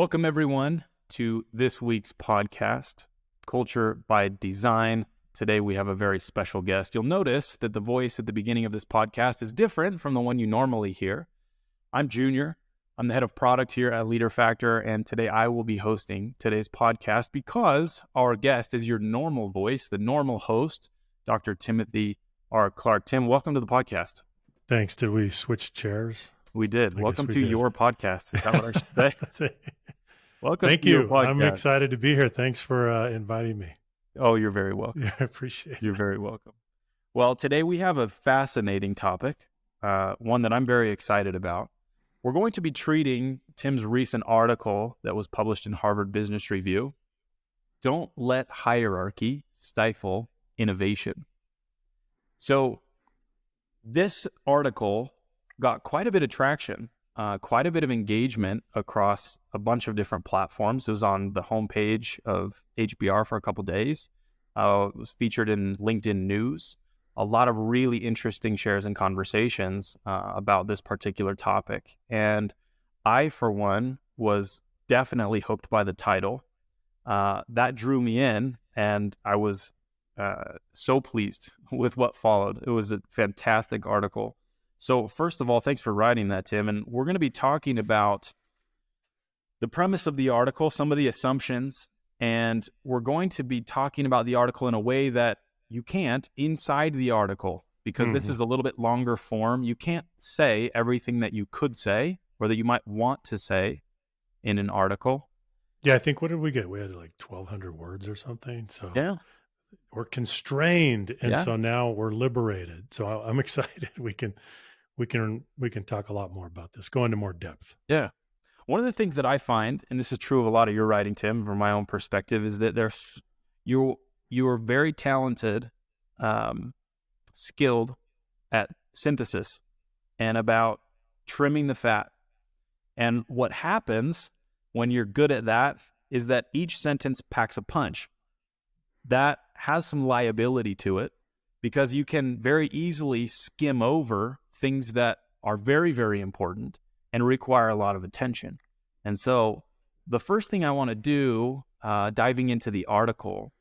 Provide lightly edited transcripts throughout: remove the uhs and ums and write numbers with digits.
Welcome, everyone, to this week's podcast, Culture by Design. Today, we have a very special guest. You'll notice that the voice at the beginning of this podcast is different from the one you normally hear. I'm Junior. I'm the head of product here at Leader Factor, and today I will be hosting today's podcast because our guest is your normal voice, the normal host, Dr. Timothy R. Clark. Tim, welcome to the podcast. Thanks. Did we switch chairs? We did. Welcome to did. your podcast. Is that what I should say? Welcome Thank to your you. podcast. I'm excited to be here. Thanks for inviting me. Oh, you're very welcome. Yeah, I appreciate it. You're very welcome. Well, today we have a fascinating topic, one that I'm very excited about. We're going to be treating Tim's recent article that was published in Harvard Business Review, Don't Let Hierarchy Stifle Innovation. So this article got quite a bit of traction, quite a bit of engagement across a bunch of different platforms. It was on the homepage of HBR for a couple days. It was featured in LinkedIn News. A lot of really interesting shares and conversations about this particular topic. And I, for one, was definitely hooked by the title. That drew me in, and I was so pleased with what followed. It was a fantastic article. So first of all, thanks for writing that, Tim. And we're going to be talking about the premise of the article, some of the assumptions, and we're going to be talking about the article in a way that you can't inside the article, because this is a little bit longer form. You can't say everything that you could say or that you might want to say in an article. Yeah, I think, what did we get? We had like 1,200 words or something. So Yeah. we're constrained. And Yeah. so now we're liberated. So I'm excited. We can talk a lot more about this, go into more depth. Yeah. One of the things that I find, and this is true of a lot of your writing, Tim, from my own perspective, is that you are very talented, skilled at synthesis and about trimming the fat. And what happens when you're good at that is that each sentence packs a punch. That has some liability to it, because you can very easily skim over things that are very, very important and require a lot of attention. And so the first thing I want to do, diving into the article,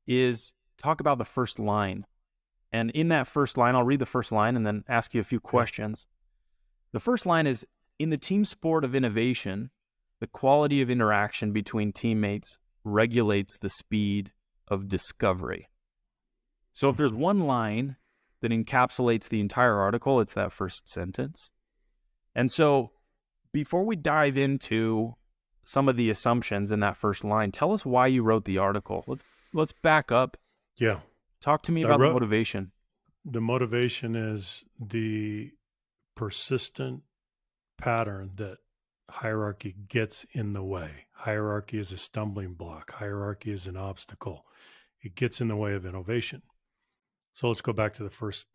is talk about the first line. And in that first line, I'll read the first line and then ask you a few questions. The first line is, in the team sport of innovation, the quality of interaction between teammates regulates the speed of discovery. So if there's one line that encapsulates the entire article, it's that first sentence. And so before we dive into some of the assumptions in that first line, tell us why you wrote the article. Let's back up. Yeah. Talk to me about the motivation. The motivation is the persistent pattern that hierarchy gets in the way. Hierarchy is a stumbling block. Hierarchy is an obstacle. It gets in the way of innovation. So let's go back to the first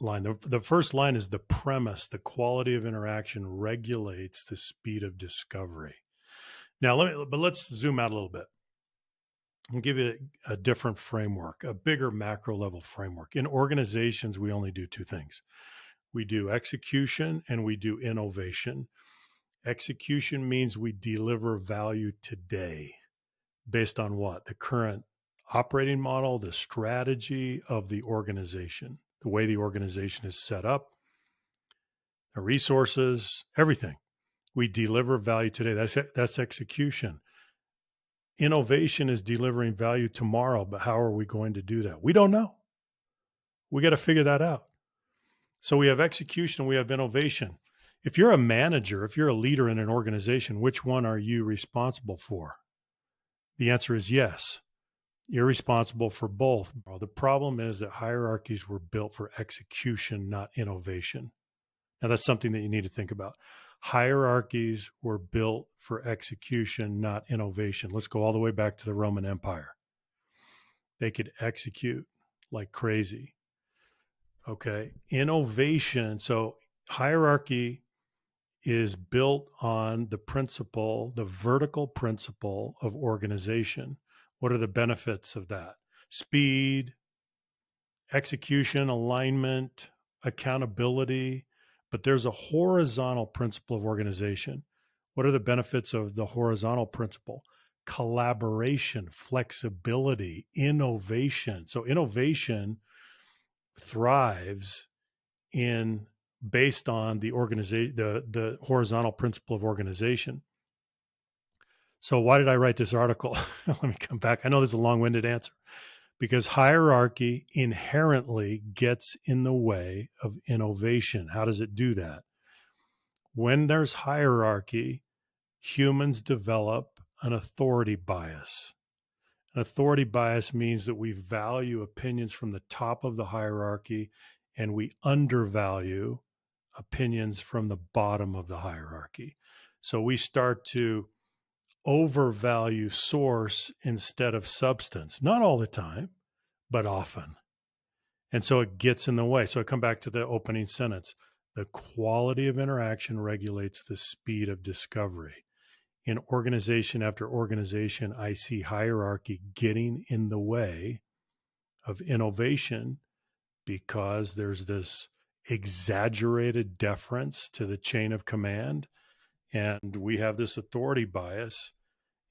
line. The first line is the premise. The quality of interaction regulates the speed of discovery. Now, let's zoom out a little bit and give you a different framework, a bigger macro level framework. In organizations, we only do two things. We do execution and we do innovation. Execution means we deliver value today based on what? The current operating model, the strategy of the organization, the way the organization is set up, the resources, everything. We deliver value today. That's execution. Innovation is delivering value tomorrow, but how are we going to do that? We don't know. We got to figure that out. So we have execution, we have innovation. If you're a manager, if you're a leader in an organization, which one are you responsible for? The answer is yes. You're responsible for both. The problem is that hierarchies were built for execution, not innovation. Now, that's something that you need to think about. Hierarchies were built for execution, not innovation. Let's go all the way back to the Roman Empire. They could execute like crazy. Okay. Innovation. So hierarchy is built on the principle, the vertical principle of organization. What are the benefits of that? Speed, execution, alignment, accountability. But there's a horizontal principle of organization. What are the benefits of the horizontal principle? Collaboration, flexibility, innovation. So innovation thrives in based on the organization, the horizontal principle of organization. So why did I write this article? Let me come back. I know this is a long-winded answer. Because hierarchy inherently gets in the way of innovation. How does it do that? When there's hierarchy, humans develop an authority bias. An authority bias means that we value opinions from the top of the hierarchy and we undervalue opinions from the bottom of the hierarchy. So we start to overvalue source instead of substance. Not all the time, but often. And so it gets in the way. So I come back to the opening sentence. The quality of interaction regulates the speed of discovery. In organization after organization, I see hierarchy getting in the way of innovation because there's this exaggerated deference to the chain of command. And we have this authority bias,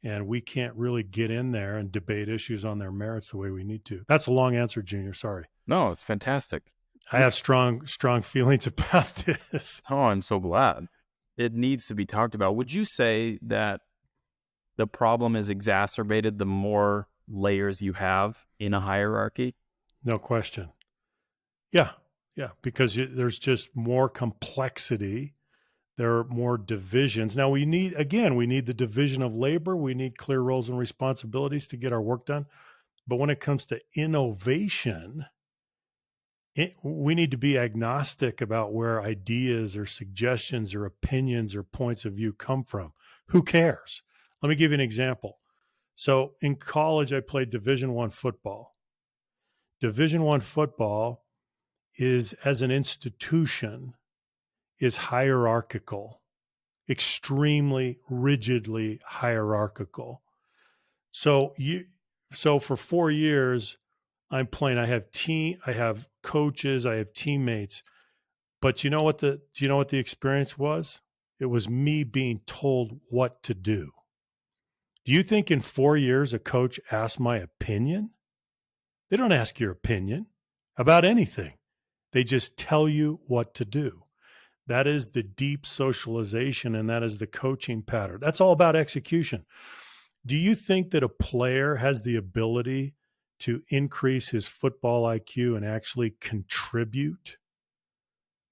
and we can't really get in there and debate issues on their merits the way we need to. That's a long answer, Junior. Sorry. No, it's fantastic. I have strong feelings about this. Oh, I'm so glad. It needs to be talked about. Would you say that the problem is exacerbated the more layers you have in a hierarchy? No question. Yeah, because there's just more complexity. There are more divisions. Now we need the division of labor. We need clear roles and responsibilities to get our work done. But when it comes to innovation, we need to be agnostic about where ideas or suggestions or opinions or points of view come from. Who cares? Let me give you an example. So in college, I played Division I football. Division I football is, as an institution, is hierarchical, extremely rigidly hierarchical. So for 4 years, I'm playing. I have coaches, I have teammates. But do you know what the experience was? It was me being told what to do. Do you think in 4 years a coach asked my opinion? They don't ask your opinion about anything. They just tell you what to do. That is the deep socialization, and that is the coaching pattern. That's all about execution. Do you think that a player has the ability to increase his football IQ and actually contribute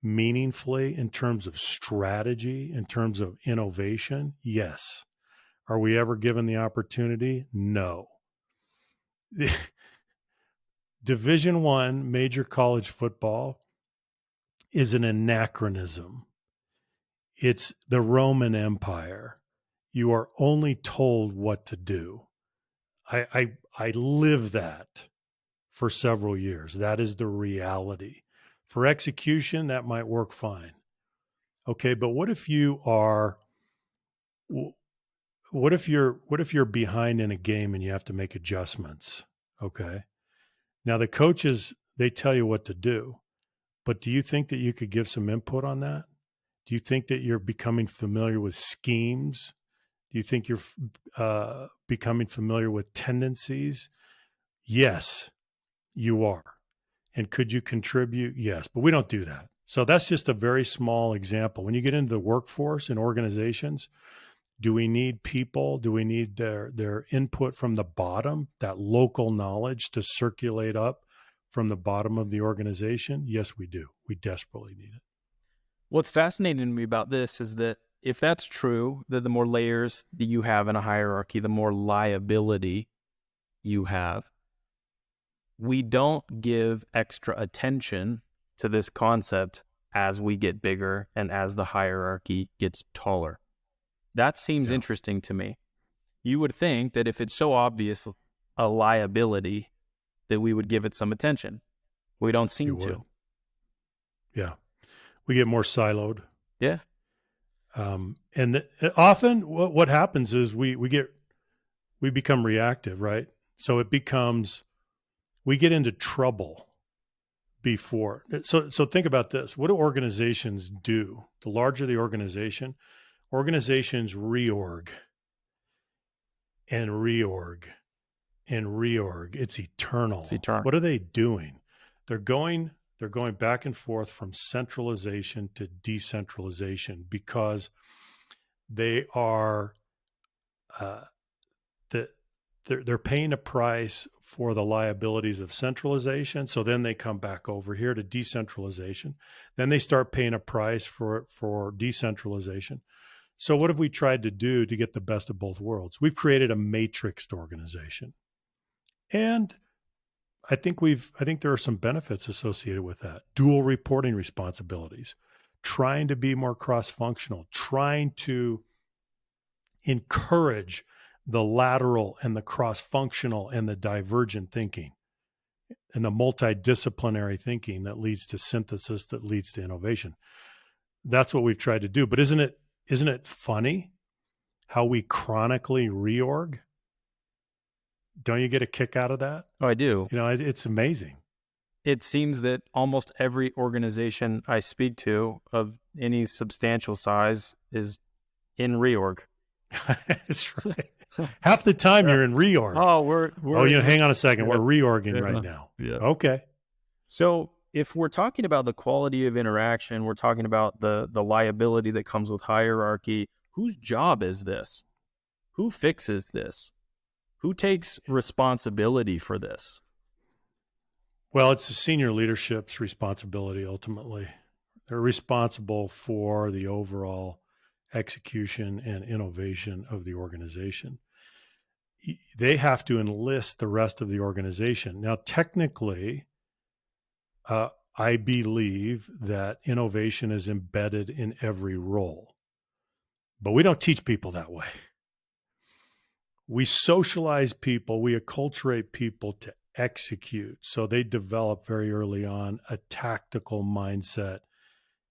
meaningfully in terms of strategy, in terms of innovation? Yes. Are we ever given the opportunity? No. Division I major college football is an anachronism. It's the Roman Empire. You are only told what to do. I live that for several years. That is the reality. For execution, that might work fine. Okay, but what if you're behind in a game and you have to make adjustments? Okay. Now the coaches, they tell you what to do, but do you think that you could give some input on that? Do you think that you're becoming familiar with schemes? Do you think you're becoming familiar with tendencies? Yes, you are. And could you contribute? Yes, but we don't do that. So that's just a very small example. When you get into the workforce and organizations, do we need people? Do we need their input from the bottom, that local knowledge to circulate up from the bottom of the organization? Yes, we do. We desperately need it. What's fascinating to me about this is that if that's true, that the more layers that you have in a hierarchy, the more liability you have. We don't give extra attention to this concept as we get bigger and as the hierarchy gets taller. That seems interesting to me. You would think that if it's so obvious a liability, that we would give it some attention. We don't seem to. Yeah. We get more siloed. Yeah. Often what happens is we become reactive, right? So we get into trouble before. So think about this. What do organizations do? The larger the organization, Organizations reorg and reorg and reorg. It's eternal. It's eternal. What are they doing? They're going back and forth from centralization to decentralization because they are they're paying a price for the liabilities of centralization. So then they come back over here to decentralization. Then they start paying a price for decentralization. So what have we tried to do to get the best of both worlds? We've created a matrixed organization. And I think there are some benefits associated with that. Dual reporting responsibilities, trying to be more cross-functional, trying to encourage the lateral and the cross-functional and the divergent thinking and the multidisciplinary thinking that leads to synthesis, that leads to innovation. That's what we've tried to do. But isn't it funny how we chronically reorg? Don't you get a kick out of that? Oh, I do. It's amazing. It seems that almost every organization I speak to of any substantial size is in reorg. That's right. Half the time you're in reorg. Oh, hang on a second. We're reorging right now. Yeah. Okay. So if we're talking about the quality of interaction, we're talking about the liability that comes with hierarchy. Whose job is this? Who fixes this? Who takes responsibility for this? Well, it's the senior leadership's responsibility ultimately. They're responsible for the overall execution and innovation of the organization. They have to enlist the rest of the organization. Now, technically, I believe that innovation is embedded in every role, but we don't teach people that way. We socialize people, we acculturate people to execute. So they develop very early on a tactical mindset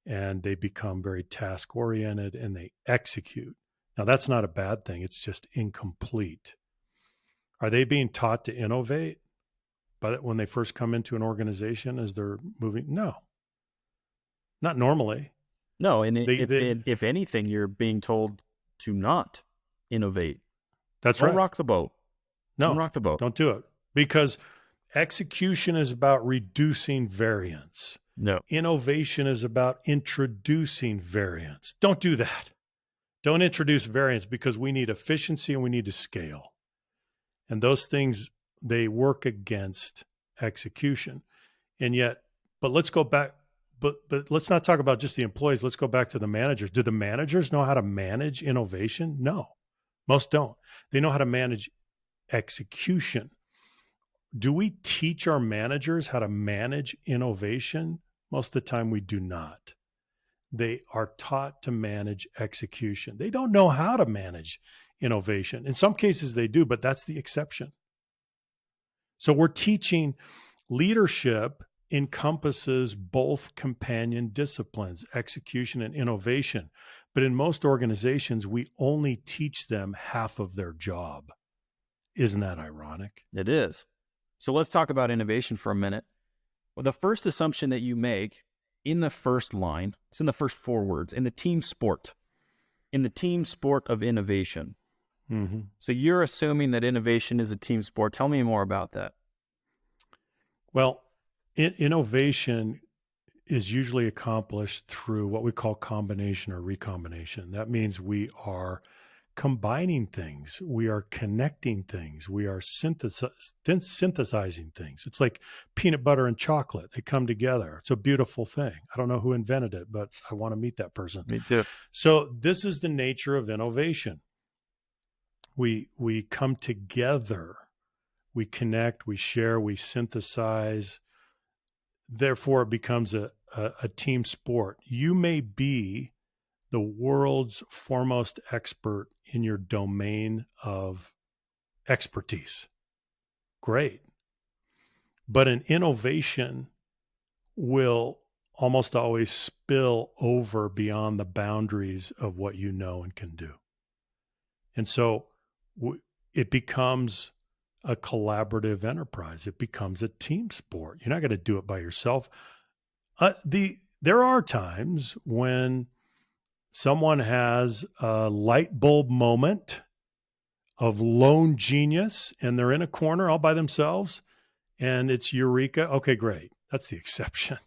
and they become very task oriented and they execute. Now, that's not a bad thing. It's just incomplete. Are they being taught to innovate when they first come into an organization as they're moving? No, not normally. No, and if anything, you're being told to not innovate. That's right. Don't rock the boat. No, don't rock the boat. Don't do it, because execution is about reducing variance. No. Innovation is about introducing variance. Don't do that. Don't introduce variance, because we need efficiency and we need to scale. And those things, they work against execution. And yet, but let's go back, but let's not talk about just the employees. Let's go back to the managers. Do the managers know how to manage innovation? No, most don't. They know how to manage execution. Do we teach our managers how to manage innovation? Most of the time we do not. They are taught to manage execution. They don't know how to manage innovation. In some cases they do, but that's the exception. So we're teaching leadership encompasses both companion disciplines, execution and innovation. But in most organizations, we only teach them half of their job. Isn't that ironic? It is. So let's talk about innovation for a minute. Well, the first assumption that you make in the first line, it's in the first 4 words, in the team sport of innovation. Mm-hmm. So you're assuming that innovation is a team sport. Tell me more about that. Well, innovation is usually accomplished through what we call combination or recombination. That means we are combining things, we are connecting things, we are synthesizing things. It's like peanut butter and chocolate. They come together. It's a beautiful thing. I don't know who invented it, but I want to meet that person. Me too. So this is the nature of innovation. We come together, we connect, we share, we synthesize. Therefore, it becomes a team sport. You may be the world's foremost expert in your domain of expertise. Great. But an innovation will almost always spill over beyond the boundaries of what you know and can do. And so it becomes a collaborative enterprise. It becomes a team sport. You're not going to do it by yourself. There are times when someone has a light bulb moment of lone genius and they're in a corner all by themselves and it's eureka. Okay, great. That's the exception,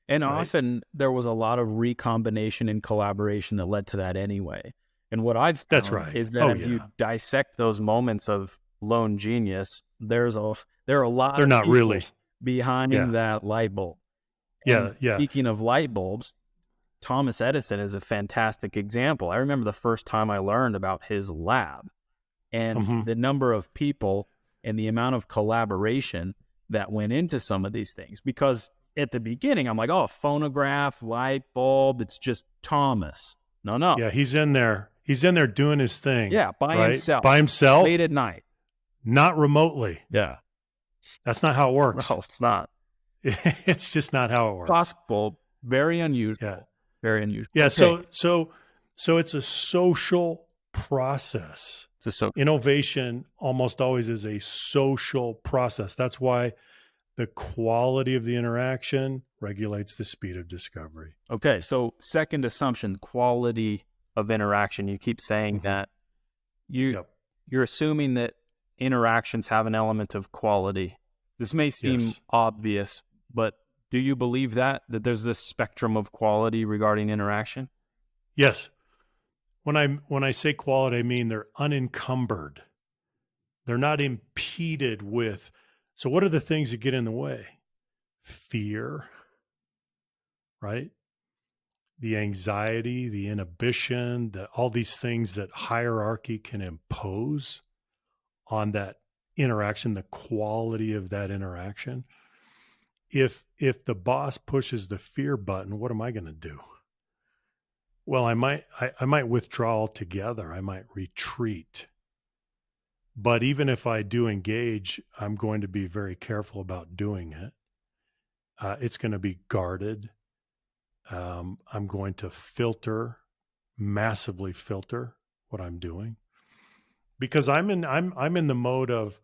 And right? often there was a lot of recombination and collaboration that led to that anyway. And what I've That's found right. is that Oh, as you yeah. dissect those moments of lone genius, there are a lot They're of not people really. behind Yeah. that light bulb. And Yeah. Yeah. speaking of light bulbs, Thomas Edison is a fantastic example. I remember the first time I learned about his lab and Hmm. the number of people and the amount of collaboration that went into some of these things. Because at the beginning, I'm like, oh, phonograph, light bulb, it's just Thomas. No. Yeah. He's in there. He's in there doing his thing, Yeah, by right? himself, By late himself, at night. not remotely. Yeah. That's not how it works. No, it's not It's just not how it works. possible. Very Yeah. unusual. Very unusual. Yeah. Okay. So it's a social process. So Innovation almost always is a social process. That's why the quality of the interaction regulates the speed of discovery. okay. So second assumption, quality of interaction. You keep saying Mhm. that you Yep. you're assuming that interactions have an element of quality. This may seem Yes. obvious, but do you believe that there's this spectrum of quality regarding interaction? Yes. When I say quality, I mean they're unencumbered. They're not impeded with. So what are the things that get in the way? Fear, right? The anxiety, the inhibition, all these things that hierarchy can impose on that interaction, the quality of that interaction. If the boss pushes the fear button, what am I going to do? Well, I might withdraw altogether. I might retreat. But even if I do engage, I'm going to be very careful about doing it. It's going to be guarded. I'm going to massively filter what I'm doing because I'm in the mode of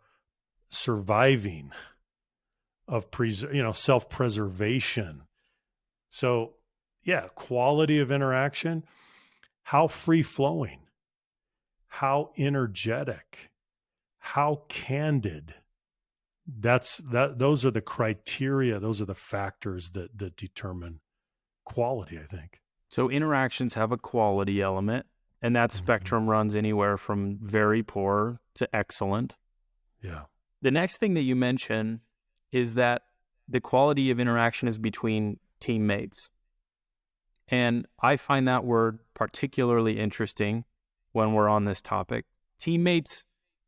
surviving, of self-preservation. So yeah, quality of interaction, how free flowing, how energetic, how candid. Those are the criteria, those are the factors that determine quality, I think. So interactions have a quality element, and that Mhm. spectrum runs anywhere from very poor to excellent. Yeah. The next thing that you mention is that the quality of interaction is between teammates. And I find that word particularly interesting when we're on this topic. Teammates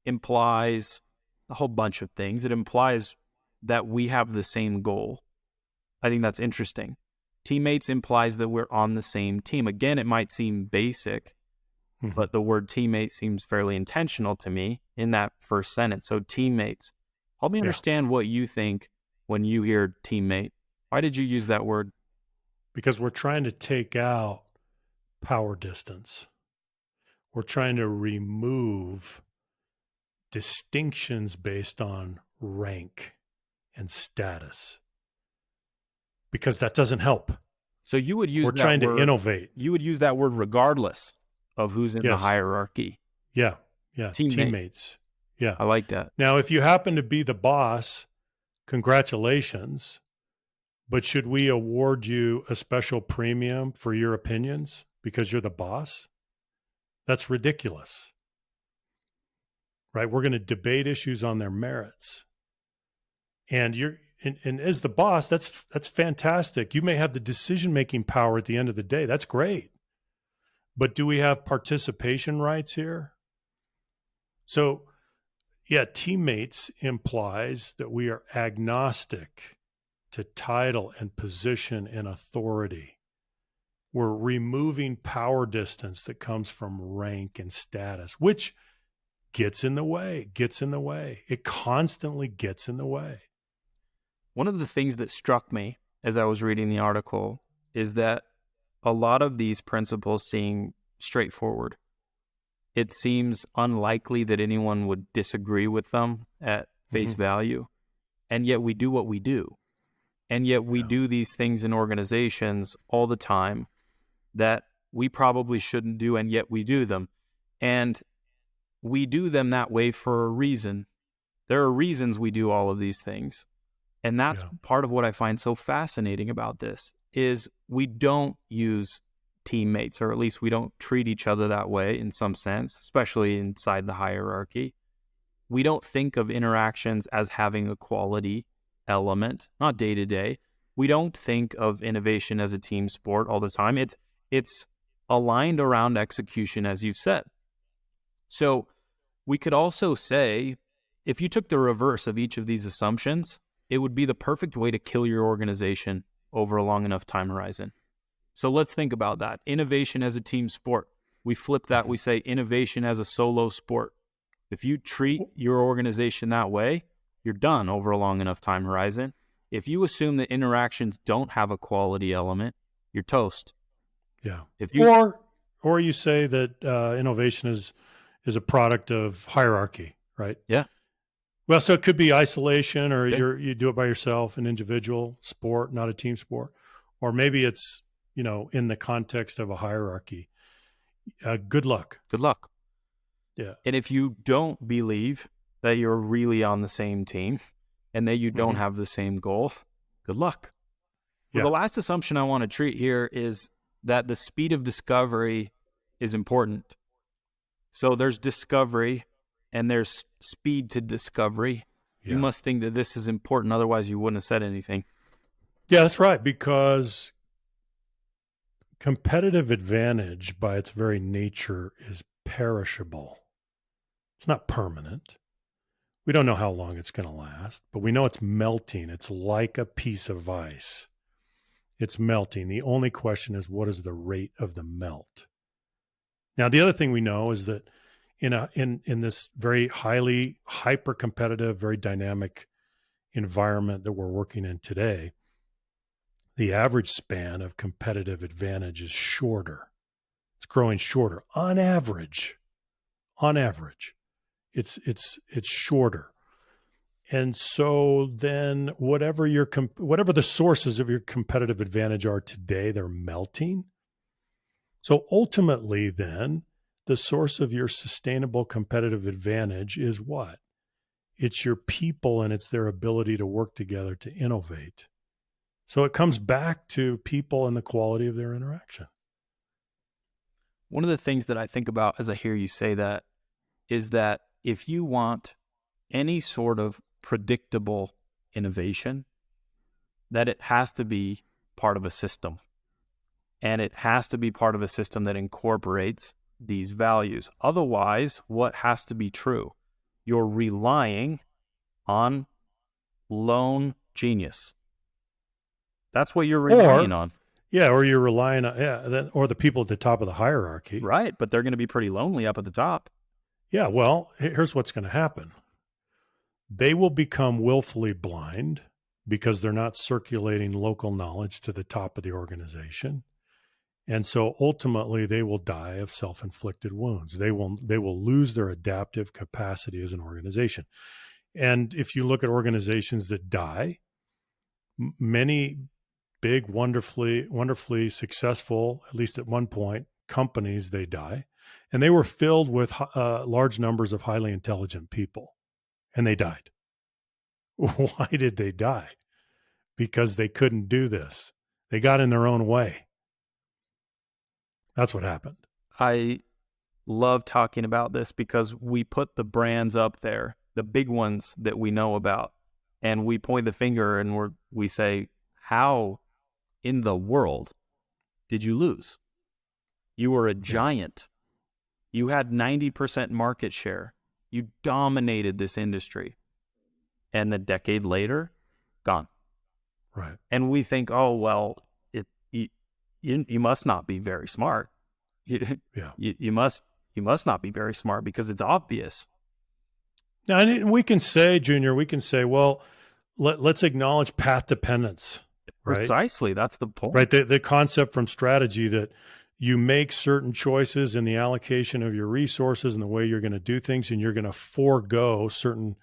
implies a whole bunch of things. It implies that we have the same goal. I think that's interesting. Teammates implies that we're on the same team. Again, it might seem basic, Mhm. but the word teammate seems fairly intentional to me in that first sentence. So teammates. Help me Yeah. understand what you think when you hear teammate. Why did you use that word? Because we're trying to take out power distance. We're trying to remove distinctions based on rank and status because that doesn't help. So you would use We're that trying to word, innovate. regardless of who's in the Yes. hierarchy. Yeah. Yeah. Teammate. Teammates. Yeah. I like that. Now, if you happen to be the boss, congratulations. But should we award you a special premium for your opinions because you're the boss? That's ridiculous, right? We're going to debate issues on their merits. And and as the boss, that's fantastic. You may have the decision-making power at the end of the day. That's great. But do we have participation rights here? So, yeah, teammates implies that we are agnostic to title and position and authority. We're removing power distance that comes from rank and status, which gets in the way, gets in the way. It constantly gets in the way. One of the things that struck me as I was reading the article is that a lot of these principles seem straightforward. It seems unlikely that anyone would disagree with them at face Hmm. value. And yet we do what we do. And yet we Yeah. do these things in organizations all the time. that we probably shouldn't do, and yet we do them. And we do them that way for a reason. There are reasons we do all of these things. And that's Yeah. part of what I find so fascinating about this is we don't use teammates, or at least we don't treat each other that way in some sense, especially inside the hierarchy. We don't think of interactions as having a quality element, not day to day. We don't think of innovation as a team sport all the time. It's aligned around execution, as you've said. So we could also say, if you took the reverse of each of these assumptions, it would be the perfect way to kill your organization over a long enough time horizon. So let's think about that. Innovation as a team sport. We flip that. We say innovation as a solo sport. If you treat your organization that way, you're done over a long enough time horizon. If you assume that interactions don't have a quality element, you're toast. Yeah. If you Or you say that innovation is a product of hierarchy, right? yeah, Well, so it could be isolation, or okay, you do it by yourself, an individual sport, not a team sport, or maybe it's in the context of a hierarchy. Good luck. good luck. Yeah. And if you don't believe that you're really on the same team and that you don't Hmm. have the same goal, good luck. Well, the Yeah. last assumption I want to treat here is that the speed of discovery is important. So there's discovery and there's speed to discovery. You Yeah. must think that this is important. Otherwise, you wouldn't have said anything. Yeah, that's right. Because competitive advantage by its very nature is perishable. It's not permanent. We don't know how long it's going to last, but we know it's melting. It's like a piece of ice. It's melting. The only question is, what is the rate of the melt? Now, the other thing we know is that in this very highly hyper competitive, very dynamic environment that we're working in today, the average span of competitive advantage is shorter. It's growing shorter on average. On average, it's shorter. And so then whatever whatever the sources of your competitive advantage are today, they're melting. So ultimately then the source of your sustainable competitive advantage is what? It's your people, and it's their ability to work together to innovate. So it comes back to people and the quality of their interaction. One of the things that I think about as I hear you say that is that if you want any sort of predictable innovation, that it has to be part of a system. And it has to be part of a system that incorporates these values. Otherwise, what has to be true? You're relying on lone genius. That's what you're relying Or, on, yeah, or you're relying on, or the people at the top of the hierarchy. right? But they're going to be pretty lonely up at the top. Yeah, well, here's what's going to happen. They will become willfully blind because they're not circulating local knowledge to the top of the organization. And so ultimately they will die of self-inflicted wounds. They will lose their adaptive capacity as an organization. And if you look at organizations that die, many big, wonderfully successful, at least at one point, companies, they die. And they were filled with large numbers of highly intelligent people, and they died. Why did they die? Because they couldn't do this. They got in their own way. That's what happened. I love talking about this because we put the brands up there, the big ones that we know about, and we point the finger and we say, how in the world did you lose? You were a Yeah. giant. You had 90% market share. You dominated this industry. And a decade later, gone. Right. And we think, oh, well, you must not be very smart. You, Yeah. you must not be very smart because it's obvious. Now, and we can say, Junior, we can say, well, let's acknowledge path dependence, right? Precisely. That's the Right. point. The concept from strategy that you make certain choices in the allocation of your resources and the way you're going to do things, and you're going to forego certain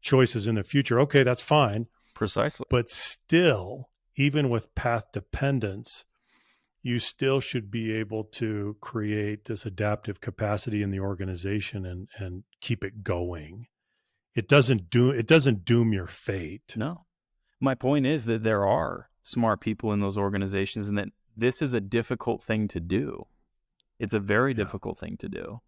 choices in the future. Okay, that's fine. Precisely. But still, even with path dependence, you still should be able to create this adaptive capacity in the organization and keep it going. It doesn't doom your fate. No. My point is that there are smart people in those organizations and that this is a difficult thing to do. It's a very Yeah. difficult thing to do.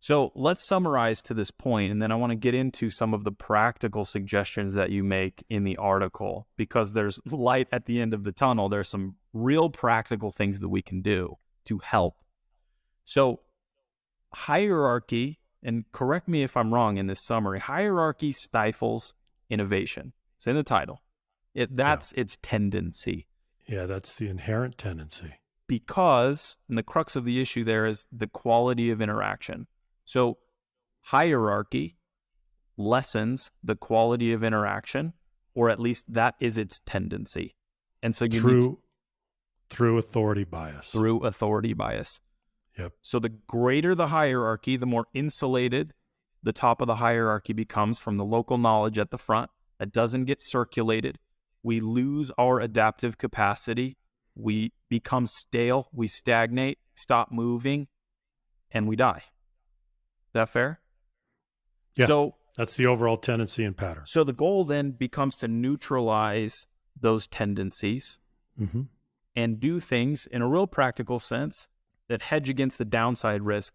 So let's summarize to this point, and then I want to get into some of the practical suggestions that you make in the article, because there's light at the end of the tunnel. There's some real practical things that we can do to help. So hierarchy, and correct me if I'm wrong in this summary, hierarchy stifles innovation. It's in the title. That's its tendency. Yeah, that's the inherent tendency. Because, and the crux of the issue there is the quality of interaction. So hierarchy lessens the quality of interaction, or at least that is its tendency. And so through authority bias. Through authority bias. Yep. So the greater the hierarchy, the more insulated the top of the hierarchy becomes from the local knowledge at the front that doesn't get circulated. We lose our adaptive capacity. We become stale, we stagnate, stop moving, and we die. Is that fair? Yeah, so that's the overall tendency and pattern. So the goal then becomes to neutralize those tendencies and do things in a real practical sense that hedge against the downside risk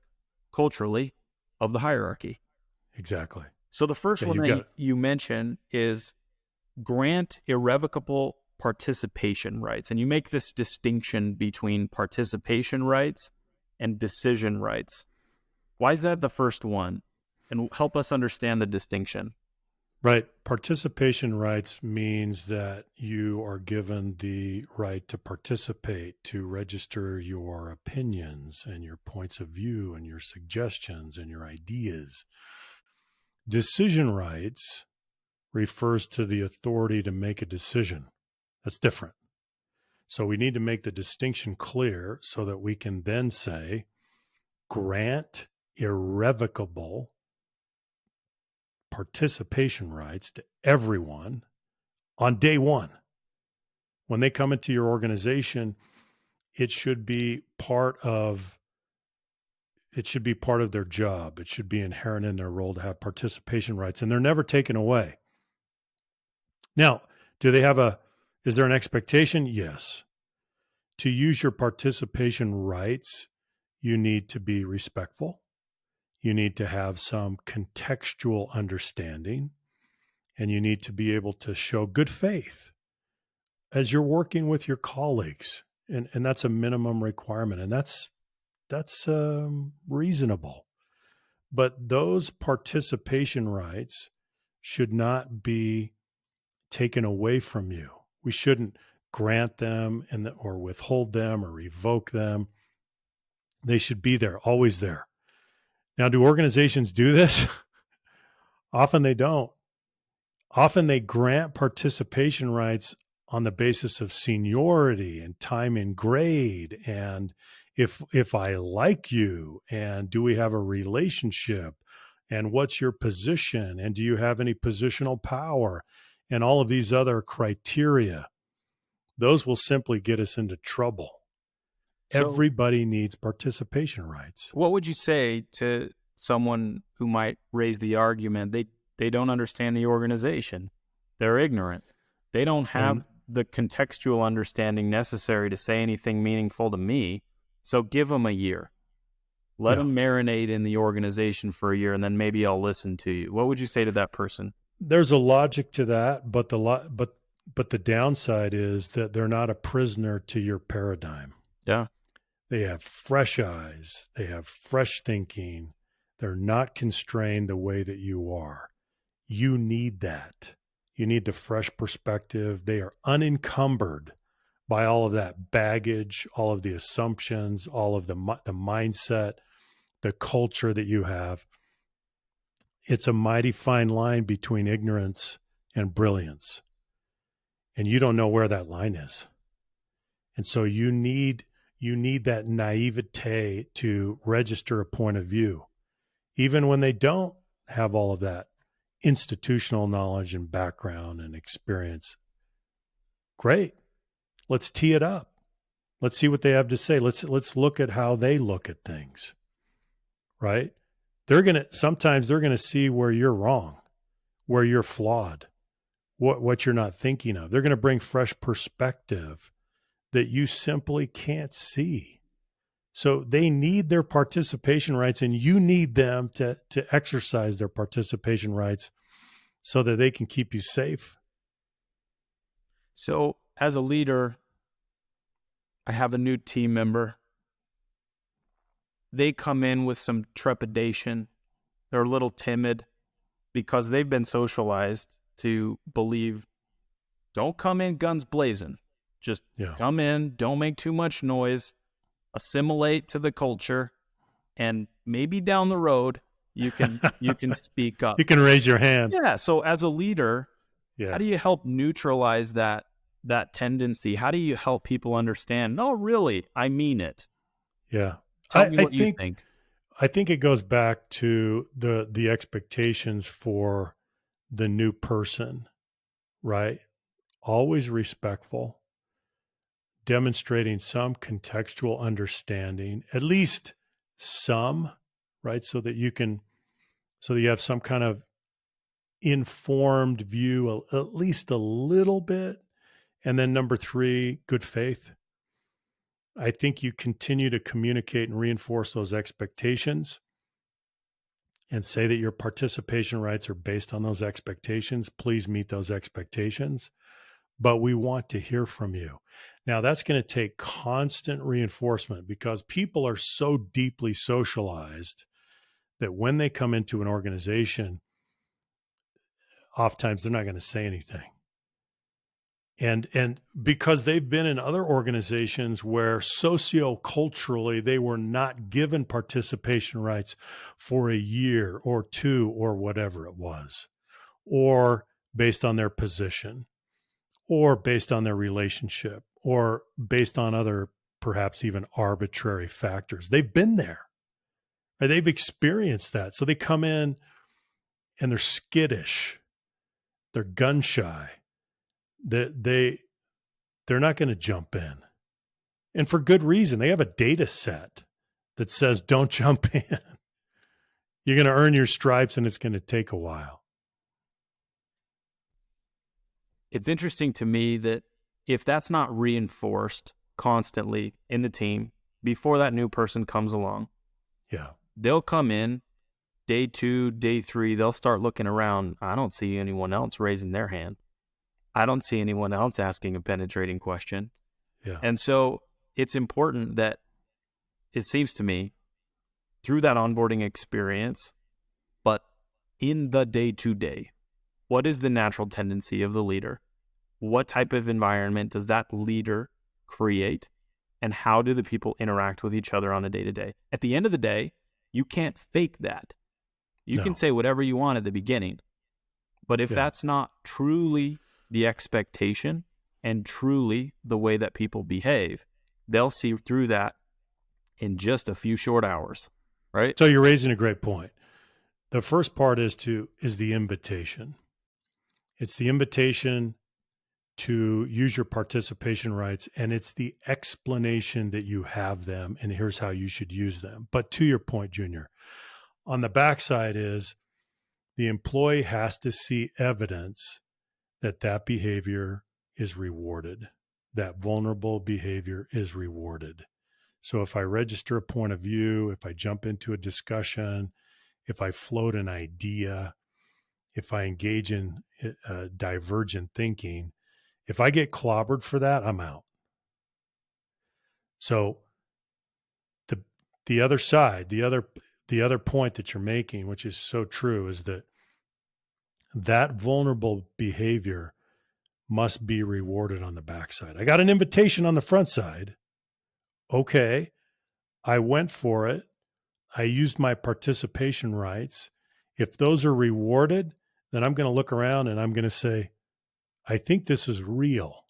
culturally of the hierarchy. Exactly. So the first one that you mention is grant irrevocable participation rights. And you make this distinction between participation rights and decision rights. Why is that the first one? And help us understand the distinction. Right. Participation rights means that you are given the right to participate, to register your opinions and your points of view and your suggestions and your ideas. Decision rights refers to the authority to make a decision. That's different. So we need to make the distinction clear so that we can then say, grant irrevocable participation rights to everyone on day one. When they come into your organization, it should be part of their job. It should be inherent in their role to have participation rights, and they're never taken away. Now, is there an expectation? Yes. To use your participation rights, you need to be respectful. You need to have some contextual understanding, and you need to be able to show good faith as you're working with your colleagues. And that's a minimum requirement, and that's reasonable. But those participation rights should not be taken away from you. We shouldn't grant them or withhold them or revoke them. They should be there, always there. Now, do organizations do this? Often they don't. Often they grant participation rights on the basis of seniority and time in grade, and if I like you, and do we have a relationship, and what's your position, and do you have any positional power, and all of these other criteria. Those will simply get us into trouble. So, everybody needs participation rights. What would you say to someone who might raise the argument they don't understand the organization? They're ignorant. They don't have the contextual understanding necessary to say anything meaningful to me. So give them a year. Let them marinate in the organization for a year, and then maybe I'll listen to you. What would you say to that person? There's a logic to that, but the downside is that they're not a prisoner to your paradigm. Yeah. They have fresh eyes. They have fresh thinking. They're not constrained the way that you are. You need that. You need the fresh perspective. They are unencumbered by all of that baggage, all of the assumptions, all of the mindset, the culture that you have. It's a mighty fine line between ignorance and brilliance. And you don't know where that line is. And so you need that naivete to register a point of view, even when they don't have all of that institutional knowledge and background and experience. Great. Let's tee it up. Let's see what they have to say. Let's look at how they look at things, right? Sometimes they're gonna see where you're wrong, where you're flawed, what you're not thinking of. They're gonna bring fresh perspective that you simply can't see. So they need their participation rights, and you need them to exercise their participation rights so that they can keep you safe. So, as a leader, I have a new team member. They come in with some trepidation. They're a little timid because they've been socialized to believe, don't come in guns blazing. Just come in, don't make too much noise, assimilate to the culture, and maybe down the road you can speak up. You can raise your hand. Yeah. So as a leader, how do you help neutralize that tendency? How do you help people understand, no, really, I mean it? Yeah. Tell me what you think. I think it goes back to the expectations for the new person, right? Always respectful, demonstrating some contextual understanding, at least some, right? So that you have some kind of informed view, at least a little bit. And then number 3, good faith. I think you continue to communicate and reinforce those expectations and say that your participation rights are based on those expectations. Please meet those expectations. But we want to hear from you. Now, that's going to take constant reinforcement because people are so deeply socialized that when they come into an organization, oftentimes they're not going to say anything. And because they've been in other organizations where socioculturally they were not given participation rights for a year or 2 or whatever it was, or based on their position, or based on their relationship, or based on other perhaps even arbitrary factors. They've been there, right? They've experienced that. So they come in and they're skittish, they're gun shy, they're not going to jump in. And for good reason. They have a data set that says don't jump in. You're going to earn your stripes and it's going to take a while. It's interesting to me that if that's not reinforced constantly in the team before that new person comes along, they'll come in day 2, day 3, they'll start looking around. I don't see anyone else raising their hand. I don't see anyone else asking a penetrating question. And so it's important that, it seems to me, through that onboarding experience, but in the day-to-day, what is the natural tendency of the leader? What type of environment does that leader create? And how do the people interact with each other on a day-to-day? At the end of the day, you can't fake that. You can say whatever you want at the beginning. But if that's not truly the expectation and truly the way that people behave, they'll see through that in just a few short hours, right? So you're raising a great point. The first part is the invitation. It's the invitation to use your participation rights, and it's the explanation that you have them, and here's how you should use them. But to your point, Junior, on the backside is the employee has to see evidence that behavior is rewarded, that vulnerable behavior is rewarded. So if I register a point of view, if I jump into a discussion, if I float an idea, if I engage in divergent thinking, if I get clobbered for that, I'm out. So the other side, the other point that you're making, which is so true, is that vulnerable behavior must be rewarded on the backside. I got an invitation on the front side. Okay, I went for it. I used my participation rights. If those are rewarded, then I'm going to look around and I'm going to say, I think this is real.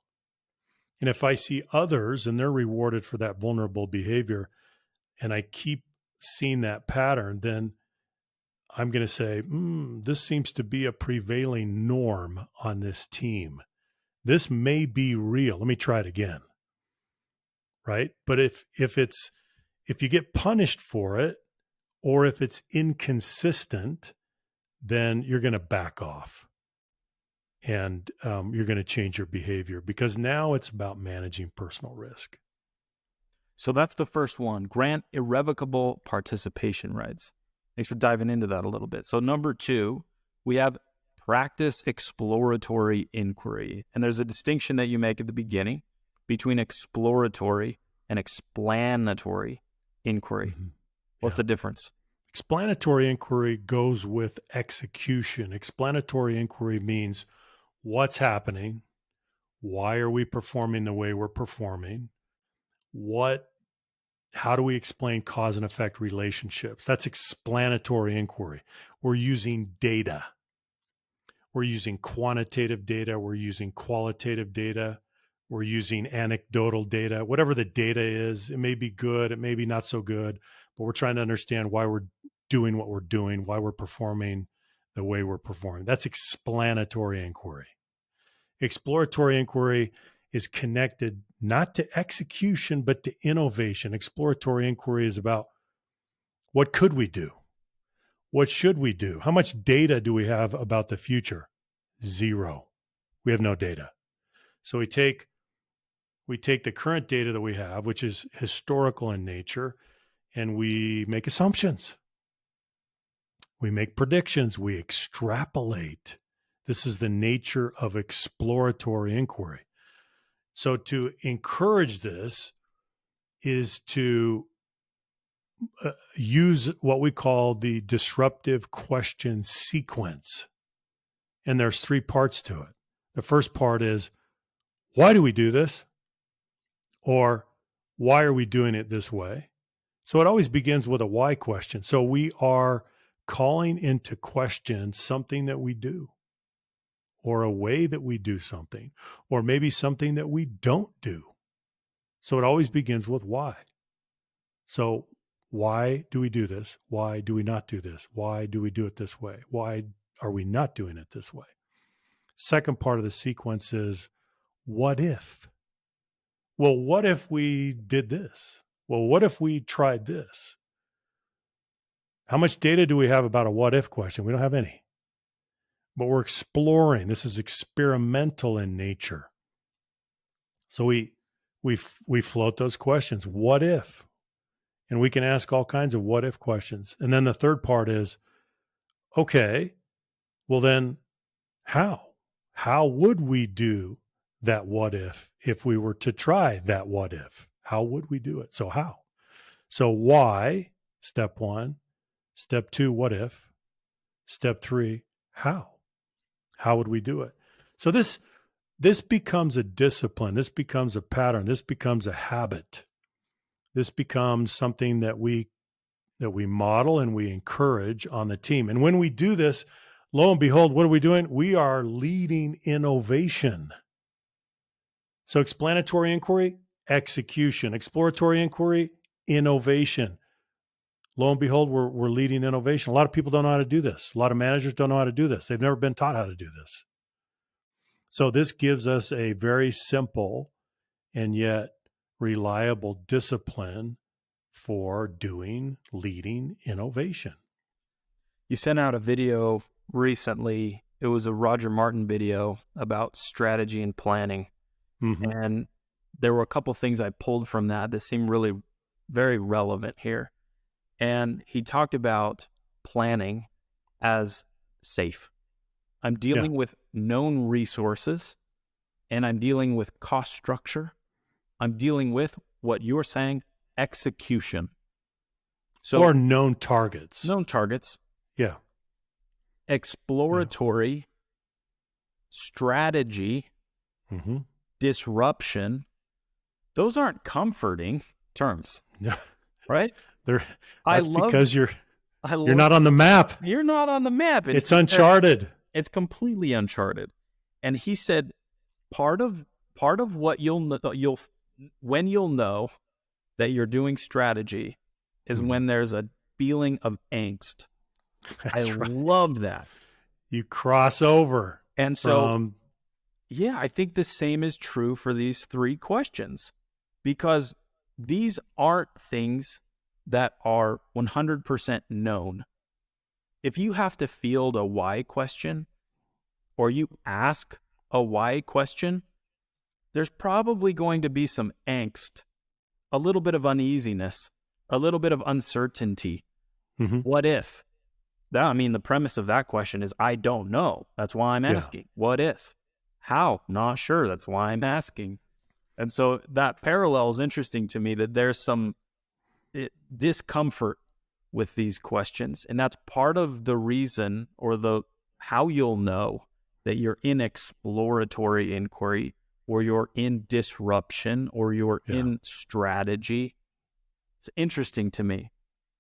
And if I see others and they're rewarded for that vulnerable behavior, and I keep seeing that pattern, then I'm going to say, this seems to be a prevailing norm on this team. This may be real. Let me try it again. right? But if you get punished for it, or if it's inconsistent, then you're going to back off, and you're going to change your behavior, because now it's about managing personal risk. So that's the first one. Grant irrevocable participation rights. Thanks for diving into that a little bit. So number 2, we have practice exploratory inquiry. And there's a distinction that you make at the beginning between exploratory and explanatory inquiry. Mm-hmm. What's the difference? Explanatory inquiry goes with execution. Explanatory inquiry means what's happening, why are we performing the way we're performing, how do we explain cause and effect relationships? That's explanatory inquiry. We're using data. We're using quantitative data. We're using qualitative data. We're using anecdotal data. Whatever the data is, it may be good, it may be not so good, but we're trying to understand why we're doing what we're doing, why we're performing the way we're performing. That's explanatory inquiry. Exploratory inquiry is connected not to execution, but to innovation. Exploratory inquiry is about what could we do? What should we do? How much data do we have about the future? 0. We have no data. So we take the current data that we have, which is historical in nature, and we make assumptions. We make predictions. We extrapolate. This is the nature of exploratory inquiry. So to encourage this is to use what we call the disruptive question sequence. And there's 3 parts to it. The first part is, why do we do this? Or why are we doing it this way? So it always begins with a why question. So we are calling into question something that we do, or a way that we do something, or maybe something that we don't do. So it always begins with why. So why do we do this? Why do we not do this? Why do we do it this way? Why are we not doing it this way? Second part of the sequence is, what if? Well, what if we did this? Well, what if we tried this? How much data do we have about a what if question? We don't have any. But we're exploring. This is experimental in nature. So we float those questions. What if? And we can ask all kinds of what if questions. And then the third part is, okay, well then how? How would we do that what if we were to try that what if? How would we do it? So how? So why, step 1. Step 2, what if? Step 3, how? How would we do it? So this becomes a discipline. This becomes a pattern. This becomes a habit. This becomes something that we model and we encourage on the team. And when we do this, lo and behold, what are we doing? We are leading innovation. So explanatory inquiry, execution. Exploratory inquiry, innovation. Lo and behold, we're leading innovation. A lot of people don't know how to do this. A lot of managers don't know how to do this. They've never been taught how to do this. So this gives us a very simple and yet reliable discipline for leading innovation. You sent out a video recently. It was a Roger Martin video about strategy and planning. Mm-hmm. And there were a couple things I pulled from that seemed really very relevant here. And he talked about planning as safe. I'm dealing with known resources, and I'm dealing with cost structure. I'm dealing with what you're saying, execution. So, or known targets. Known targets. Yeah. Exploratory, strategy, mm-hmm. disruption. Those aren't comforting terms. No. Right? Because you're not on the map. You're not on the map. It's uncharted. It's completely uncharted. And he said part of what when you'll know that you're doing strategy is when there's a feeling of angst. I love that. You cross over. And so I think the same is true for these 3 questions, because these aren't things that are 100% known. If you have to field a why question or you ask a why question, there's probably going to be some angst, a little bit of uneasiness, a little bit of uncertainty. Mm-hmm. What if? The premise of that question is, I don't know. That's why I'm Yeah. asking. What if? How? Not sure. That's why I'm asking. And so that parallel is interesting to me, that there's some discomfort with these questions. And that's part of the reason, or the how you'll know that you're in exploratory inquiry, or you're in disruption, or you're Yeah. in strategy. It's interesting to me.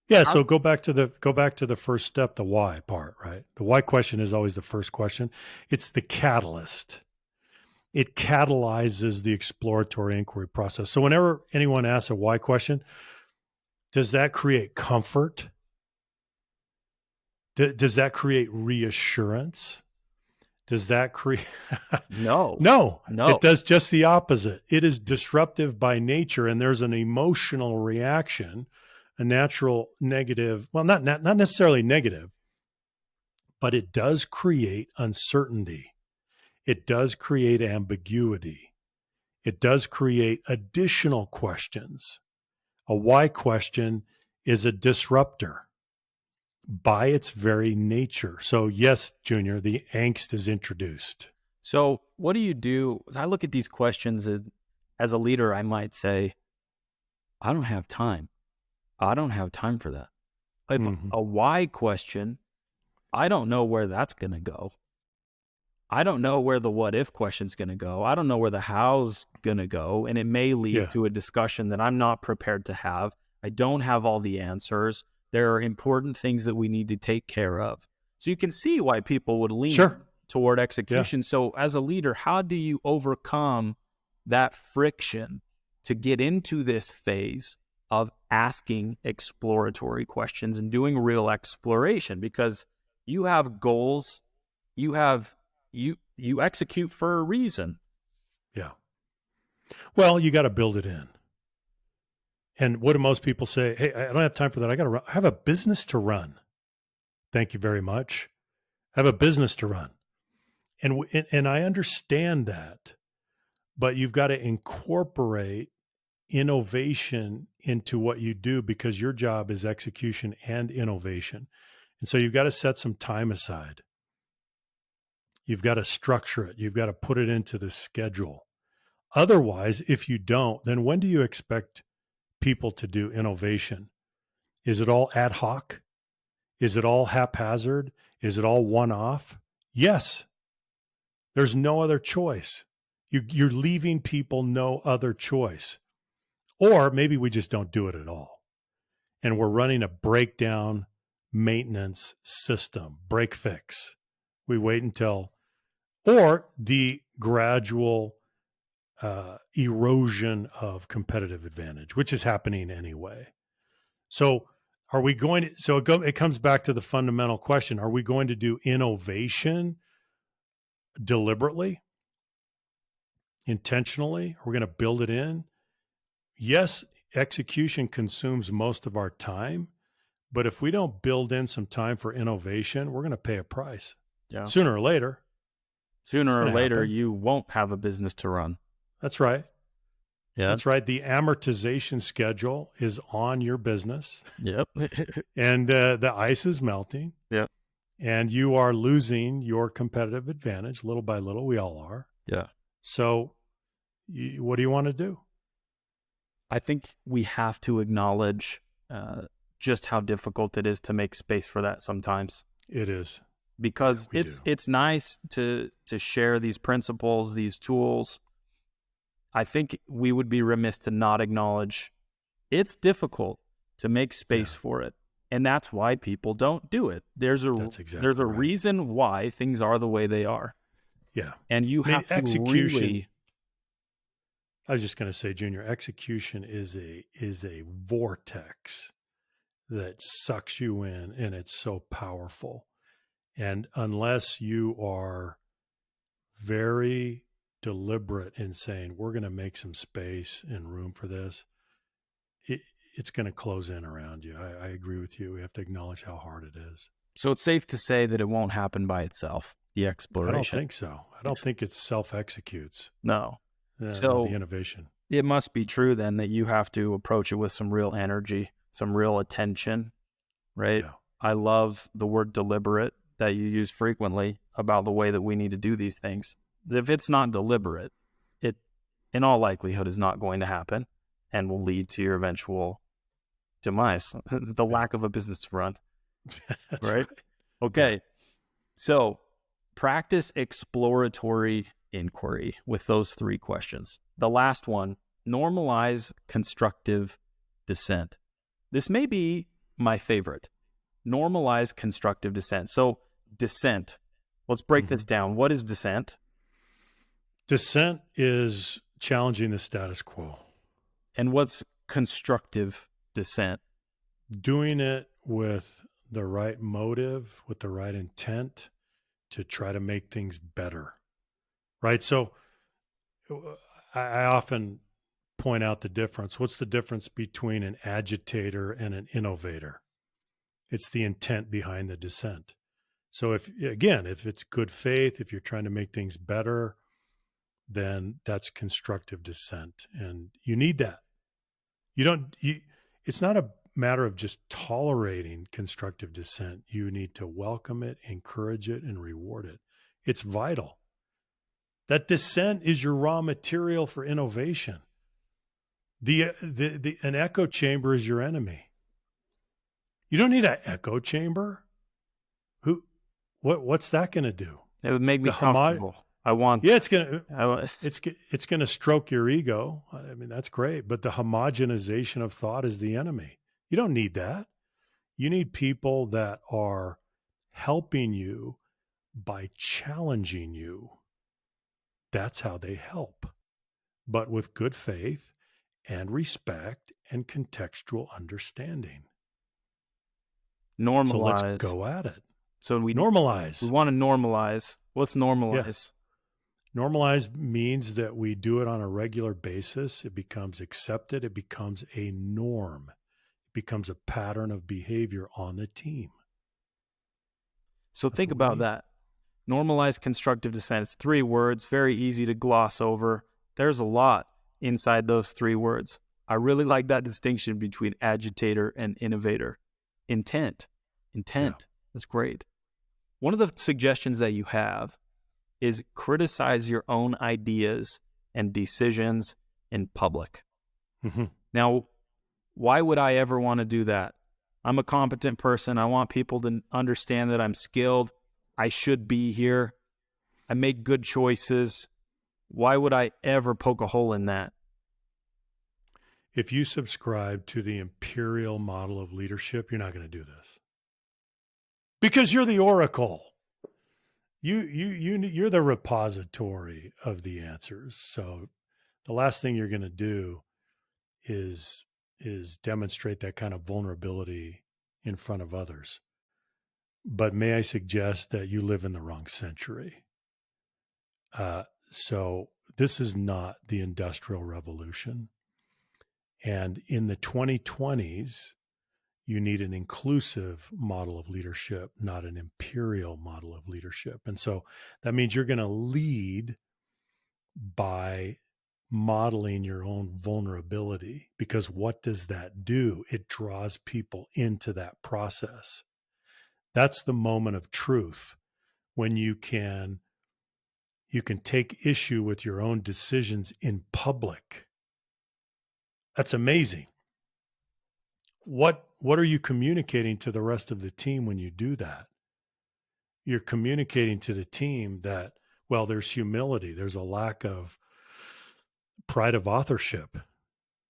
Yeah. So go back to the first step, the why part, right? The why question is always the first question. It's the catalyst. It catalyzes the exploratory inquiry process. So whenever anyone asks a why question, does that create comfort? Does that create reassurance? Does that create? No, No, it no. does just the opposite. It is disruptive by nature, and there's an emotional reaction, a natural negative. Well, not necessarily negative, but it does create uncertainty. It does create ambiguity. It does create additional questions. A why question is a disruptor by its very nature. So, yes, Junior, the angst is introduced. So what do you do? As I look at these questions, as a leader, I might say, I don't have time. I don't have time for that. If Mm-hmm. a why question, I don't know where that's going to go. I don't know where the what if question's going to go. I don't know where the how's going to go. And it may lead Yeah, to a discussion that I'm not prepared to have. I don't have all the answers. There are important things that we need to take care of. So you can see why people would lean sure. toward Yeah. execution. So as a leader, how do you overcome that friction to get into this phase of asking exploratory questions and doing real exploration? Because you have goals, you have you execute for a reason. Yeah. Well, you got to build it in. And what do most people say? Hey, I don't have time for that. I have a business to run. Thank you very much. I have a business to run. And I understand that, but you've got to incorporate innovation into what you do, because your job is execution and innovation. And so you've got to set some time aside. You've got to structure it. You've got to put it into the schedule. Otherwise, if you don't, then when do you expect people to do innovation? Is it all ad hoc? Is it all haphazard? Is it all one off? Yes. There's no other choice. You're leaving people no other choice. Or maybe we just don't do it at all. And we're running a breakdown maintenance system, break fix. We wait until, or the gradual erosion of competitive advantage, which is happening anyway. So, are we going to? So it comes back to the fundamental question: are we going to do innovation deliberately, intentionally? Are we going to build it in? Yes, execution consumes most of our time, but if we don't build in some time for innovation, we're going to pay a price Yeah. sooner or later. It's Sooner or going to later, happen. you won't have a business to run. That's right. Yeah. That's right. The amortization schedule is on your business, Yep. and the ice is melting, Yep. and you are losing your competitive advantage little by little. We all are. Yeah. So, what do you want to do? I think we have to acknowledge just how difficult it is to make space for that sometimes, It is. because We do. it's nice to share these principles, these tools. I think we would be remiss to not acknowledge it's difficult to make space Yeah, for it. And that's why people don't do it. that's There's exactly a right. reason why things are the way they are. Yeah. And you I mean, have to execution. really, I was just going to say, Junior, execution is a vortex that sucks you in, and it's so powerful. And unless you are very deliberate in saying, we're going to make some space and room for this, it's going to close in around you. I agree with you. We have to acknowledge how hard it is. So it's safe to say that it won't happen by itself, the I don't exploration. think so. I don't think it self-executes. No. No, the So innovation. it must be true then that you have to approach it with some real energy, some real attention, right? Yeah. I love the word deliberate that you use frequently about the way that we need to do these things. If it's not deliberate, it in all likelihood is not going to happen and will lead to your eventual demise, the Yeah. lack of a business to run, That's right? right. Okay. Yeah. So practice exploratory inquiry with those 3 questions. The last one, normalize constructive dissent. This may be my favorite. Normalize constructive dissent. So dissent, let's break this down. What is dissent? Dissent is challenging the status quo. And what's constructive dissent? Doing it with the right motive, with the right intent to try to make things better. Right. So I often point out the difference. What's the difference between an agitator and an innovator? It's the intent behind the dissent. So if it's good faith, if you're trying to make things better, then that's constructive dissent. And you need that. It's not a matter of just tolerating constructive dissent. You need to welcome it, encourage it, and reward it. It's vital. That dissent is your raw material for innovation. An echo chamber is your enemy. You don't need an echo chamber. What's that going to do? It would make me The homo- comfortable. I want. Yeah, I, it's going to stroke your ego. I mean, that's great, but the homogenization of thought is the enemy. You don't need that. You need people that are helping you by challenging you. That's how they help, but with good faith and respect and contextual understanding. So let's normalize. go at it. So we Normalize. want to normalize. Let's normalize. Yeah. Normalize means that we do it on a regular basis. It becomes accepted. It becomes a norm. It becomes a pattern of behavior on the team. So That's think what we about need. that. Normalize constructive dissent. It's 3 words, very easy to gloss over. There's a lot inside those 3 words. I really like that distinction between agitator and innovator. Intent. Yeah. That's great. One of the suggestions that you have is criticize your own ideas and decisions in public. Mm-hmm. Now, why would I ever want to do that? I'm a competent person. I want people to understand that I'm skilled. I should be here. I make good choices. Why would I ever poke a hole in that? If you subscribe to the imperial model of leadership, you're not going to do this because you're the oracle. You're the repository of the answers. So the last thing you're going to do is demonstrate that kind of vulnerability in front of others. But may I suggest that you live in the wrong century? So this is not the Industrial Revolution. And in the 2020s, you need an inclusive model of leadership, not an imperial model of leadership. And so that means you're going to lead by modeling your own vulnerability, because what does that do? It draws people into that process. That's the moment of truth when you can take issue with your own decisions in public. That's amazing. What are you communicating to the rest of the team when you do that? You're communicating to the team that, well, there's humility, there's a lack of pride of authorship.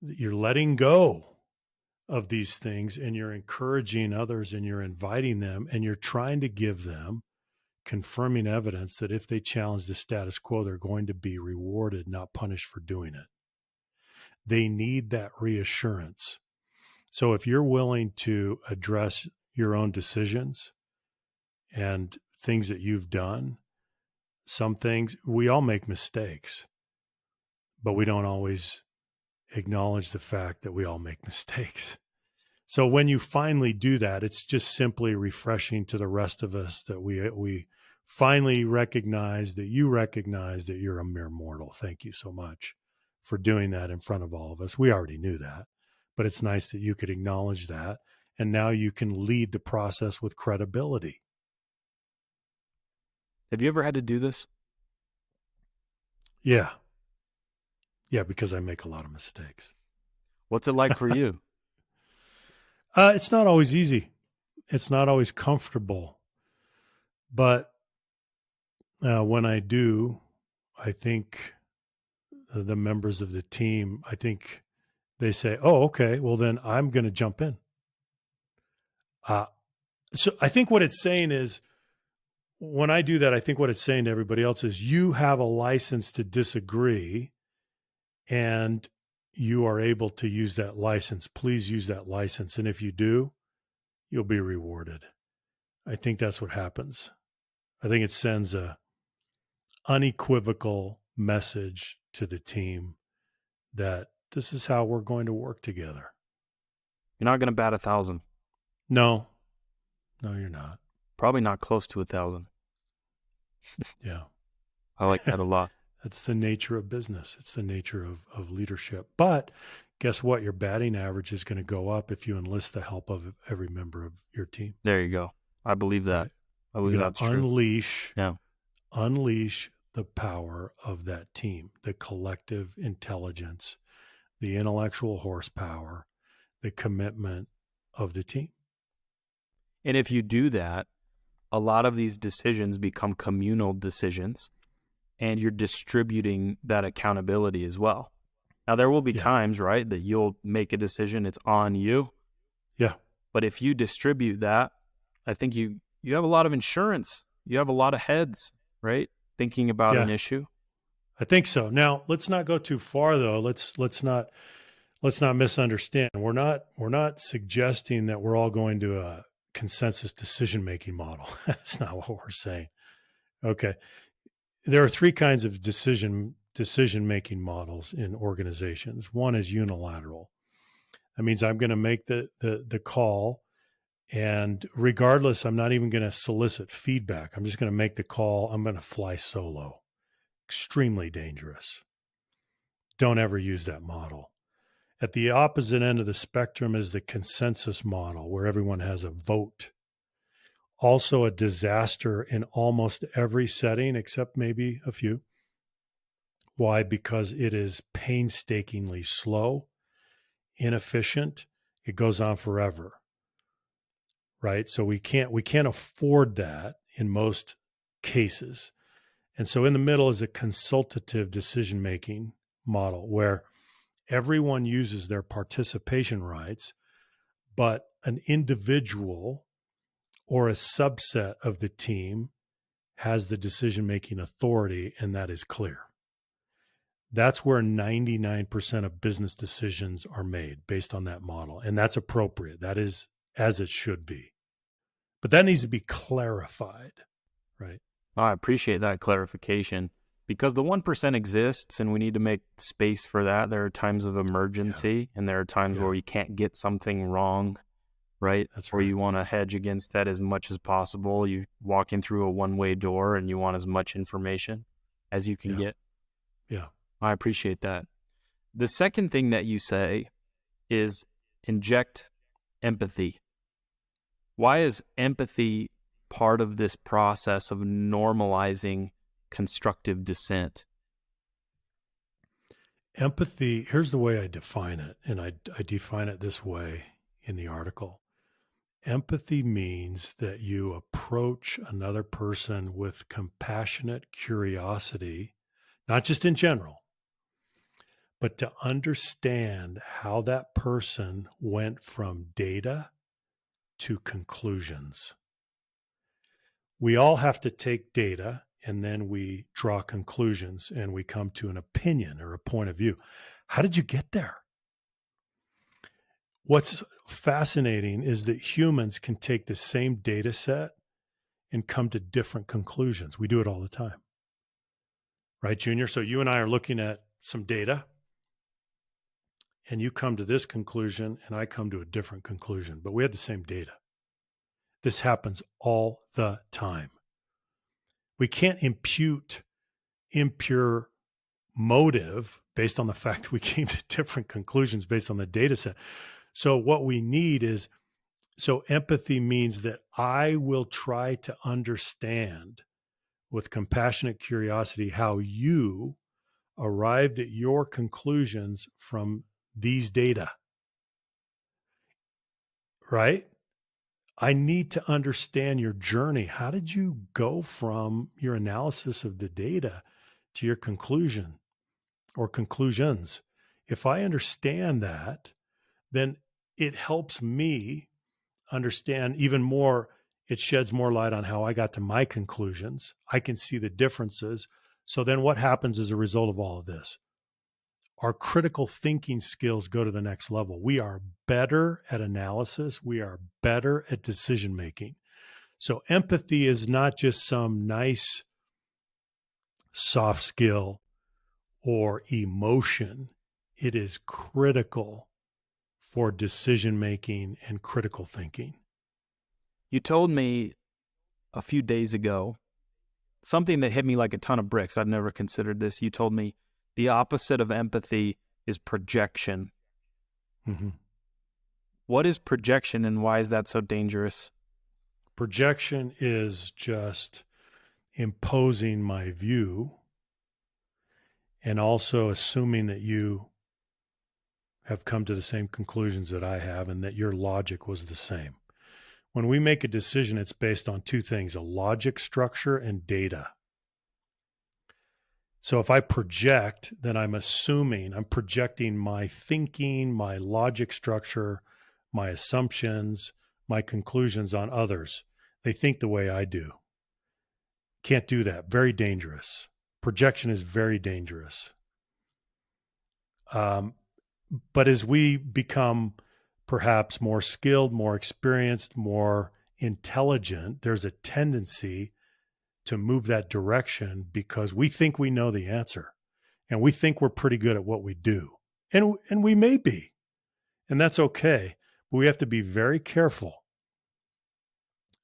You're letting go of these things and you're encouraging others and you're inviting them and you're trying to give them confirming evidence that if they challenge the status quo, they're going to be rewarded, not punished for doing it. They need that reassurance. So if you're willing to address your own decisions and things that you've done, some things, we all make mistakes, but we don't always acknowledge the fact that we all make mistakes. So when you finally do that, it's just simply refreshing to the rest of us that we finally recognize that you're a mere mortal. Thank you so much for doing that in front of all of us. We already knew that, but it's nice that you could acknowledge that. And now you can lead the process with credibility. Have you ever had to do this? Yeah. Yeah, because I make a lot of mistakes. What's it like for you? It's not always easy. It's not always comfortable. But when I do, I think the members of the team, I think they say, oh, okay, well, then I'm going to jump in. So I think what it's saying is, when I do that, I think what it's saying to everybody else is you have a license to disagree and you are able to use that license. Please use that license. And if you do, you'll be rewarded. I think that's what happens. I think it sends a unequivocal message to the team that this is how we're going to work together. You're not going to bat 1,000. No, you're not. Probably not close to 1,000. Yeah. I like that a lot. That's the nature of business. It's the nature of leadership. But guess what? Your batting average is going to go up if you enlist the help of every member of your team. There you go. I believe that. Right? I believe that's true. Unleash the power of that team, the collective intelligence, the intellectual horsepower, the commitment of the team. And if you do that, a lot of these decisions become communal decisions, and you're distributing that accountability as well. Now, there will be times, right, that you'll make a decision, it's on you. Yeah. But if you distribute that, I think you have a lot of insurance. You have a lot of heads, right, thinking about an issue. I think so. Now, let's not go too far, though. Let's not misunderstand. We're not suggesting that we're all going to a consensus decision-making model. That's not what we're saying. Okay. There are three kinds of decision-making models in organizations. One is unilateral. That means I'm going to make the call, and regardless, I'm not even going to solicit feedback. I'm just going to make the call. I'm going to fly solo. Extremely dangerous. Don't ever use that model. At the opposite end of the spectrum is the consensus model, where everyone has a vote. Also a disaster in almost every setting, except maybe a few. Why? Because it is painstakingly slow, inefficient. It goes on forever, right? So we can't afford that in most cases. And so in the middle is a consultative decision-making model where everyone uses their participation rights, but an individual or a subset of the team has the decision-making authority, and that is clear. That's where 99% of business decisions are made based on that model, and that's appropriate. That is as it should be. But that needs to be clarified, right? I appreciate that clarification, because the 1% exists and we need to make space for that. There are times of emergency and there are times where you can't get something wrong, right? That's or right. you want to hedge against that as much as possible. You walk in through a one-way door and you want as much information as you can get. Yeah. I appreciate that. The second thing that you say is inject empathy. Why is empathy part of this process of normalizing constructive dissent? Empathy, here's the way I define it, and I define it this way in the article. Empathy means that you approach another person with compassionate curiosity, not just in general, but to understand how that person went from data to conclusions. We all have to take data and then we draw conclusions and we come to an opinion or a point of view. How did you get there? What's fascinating is that humans can take the same data set and come to different conclusions. We do it all the time. Right, Junior? So you and I are looking at some data and you come to this conclusion and I come to a different conclusion, but we had the same data. This happens all the time. We can't impute impure motive based on the fact that we came to different conclusions based on the data set. So what we need is, so empathy means that I will try to understand with compassionate curiosity how you arrived at your conclusions from these data, right? I need to understand your journey. How did you go from your analysis of the data to your conclusion or conclusions? If I understand that, then it helps me understand even more. It sheds more light on how I got to my conclusions. I can see the differences. So then what happens as a result of all of this? Our critical thinking skills go to the next level. We are better at analysis. We are better at decision making. So empathy is not just some nice soft skill or emotion. It is critical for decision making and critical thinking. You told me a few days ago something that hit me like a ton of bricks. I'd never considered this. You told me the opposite of empathy is projection. Mm-hmm. What is projection and why is that so dangerous? Projection is just imposing my view and also assuming that you have come to the same conclusions that I have and that your logic was the same. When we make a decision, it's based on two things: a logic structure and data. So if I project, then I'm projecting my thinking, my logic structure, my assumptions, my conclusions on others. They think the way I do. Can't do that. Very dangerous. Projection is very dangerous. But as we become perhaps more skilled, more experienced, more intelligent, there's a tendency to move that direction because we think we know the answer and we think we're pretty good at what we do. And we may be, and that's okay. But we have to be very careful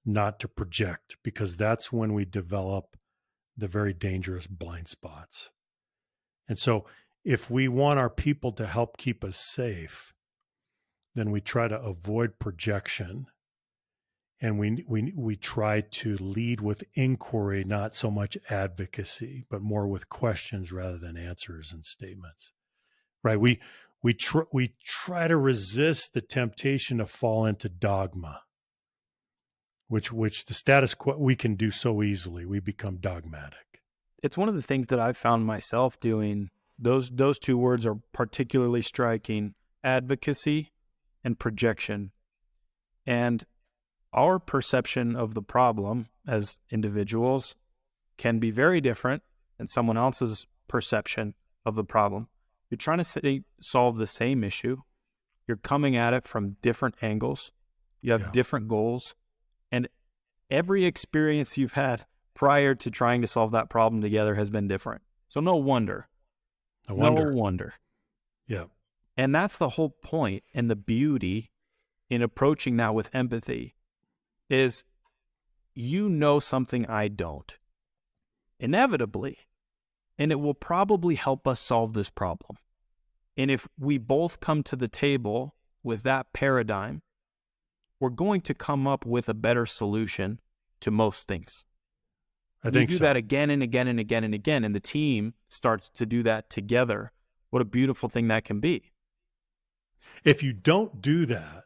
not to project, because that's when we develop the very dangerous blind spots. And so if we want our people to help keep us safe, then we try to avoid projection, and we try to lead with inquiry, not so much advocacy, but more with questions rather than answers and statements. Right? We try to resist the temptation to fall into dogma, which the status quo we can do so easily. We become dogmatic. It's one of the things that I've found myself doing. Those two words are particularly striking: advocacy and projection. And our perception of the problem as individuals can be very different than someone else's perception of the problem. You're trying to solve the same issue. You're coming at it from different angles. You have different goals. And every experience you've had prior to trying to solve that problem together has been different. So no wonder. No wonder. Yeah. And that's the whole point and the beauty in approaching that with empathy is, you know something I don't, inevitably, and it will probably help us solve this problem. And if we both come to the table with that paradigm, we're going to come up with a better solution to most things. I think you do that again and again and again and again, and the team starts to do that together. What a beautiful thing that can be. If you don't do that,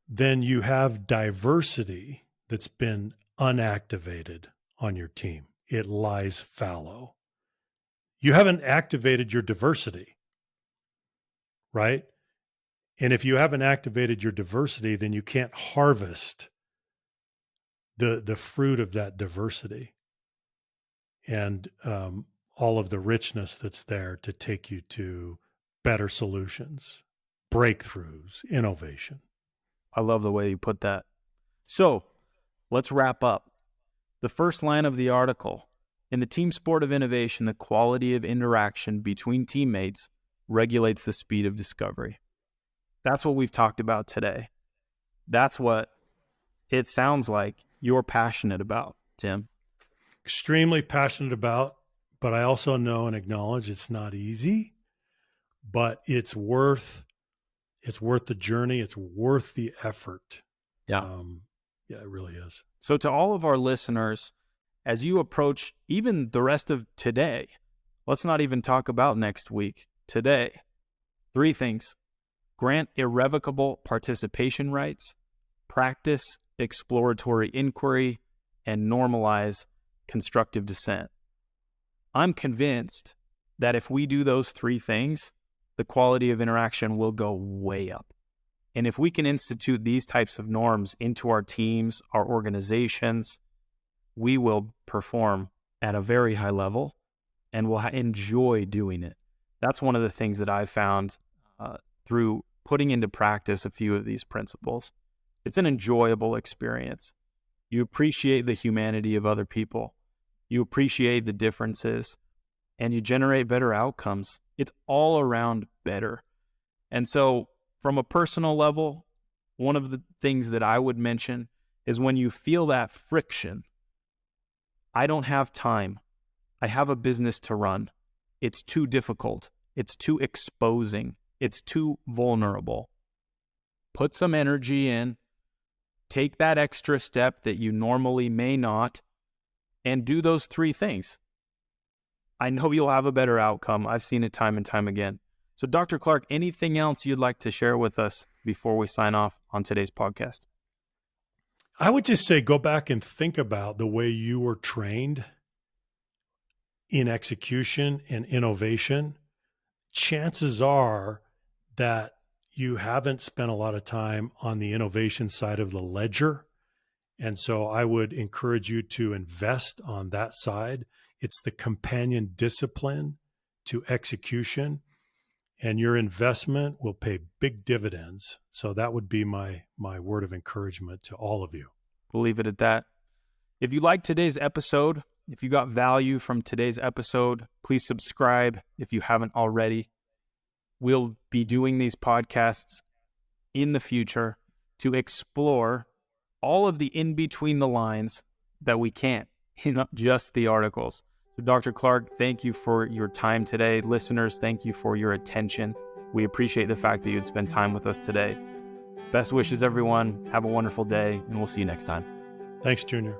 then you have diversity that's been unactivated on your team. It lies fallow. You haven't activated your diversity, right? And if you haven't activated your diversity, then you can't harvest the fruit of that diversity and all of the richness that's there to take you to better solutions, breakthroughs, innovation. I love the way you put that. So let's wrap up. The first line of the article: in the team sport of innovation, the quality of interaction between teammates regulates the speed of discovery. That's what we've talked about today. That's what it sounds like you're passionate about, Tim. Extremely passionate about, but I also know and acknowledge it's not easy, but it's worth the journey. It's worth the effort. Yeah. Yeah, it really is. So to all of our listeners, as you approach even the rest of today, let's not even talk about next week. Today, 3 things. Grant irrevocable participation rights, practice exploratory inquiry, and normalize constructive dissent. I'm convinced that if we do those 3 things, the quality of interaction will go way up. And if we can institute these types of norms into our teams, our organizations, we will perform at a very high level and will enjoy doing it. That's one of the things that I've found through putting into practice a few of these principles. It's an enjoyable experience. You appreciate the humanity of other people. You appreciate the differences, and you generate better outcomes. It's all around better. And so from a personal level, one of the things that I would mention is when you feel that friction, I don't have time. I have a business to run. It's too difficult. It's too exposing. It's too vulnerable. Put some energy in. Take that extra step that you normally may not, and do those 3 things. I know you'll have a better outcome. I've seen it time and time again. So Dr. Clark, anything else you'd like to share with us before we sign off on today's podcast? I would just say go back and think about the way you were trained in execution and innovation. Chances are that you haven't spent a lot of time on the innovation side of the ledger. And so I would encourage you to invest on that side. It's the companion discipline to execution, and your investment will pay big dividends. So that would be my word of encouragement to all of you. We'll leave it at that. If you liked today's episode, if you got value from today's episode, please subscribe if you haven't already. We'll be doing these podcasts in the future to explore all of the in-between the lines that we can't, not just the articles. So Dr. Clark, thank you for your time today. Listeners, thank you for your attention. We appreciate the fact that you'd spend time with us today. Best wishes, everyone. Have a wonderful day, and we'll see you next time. Thanks, Junior.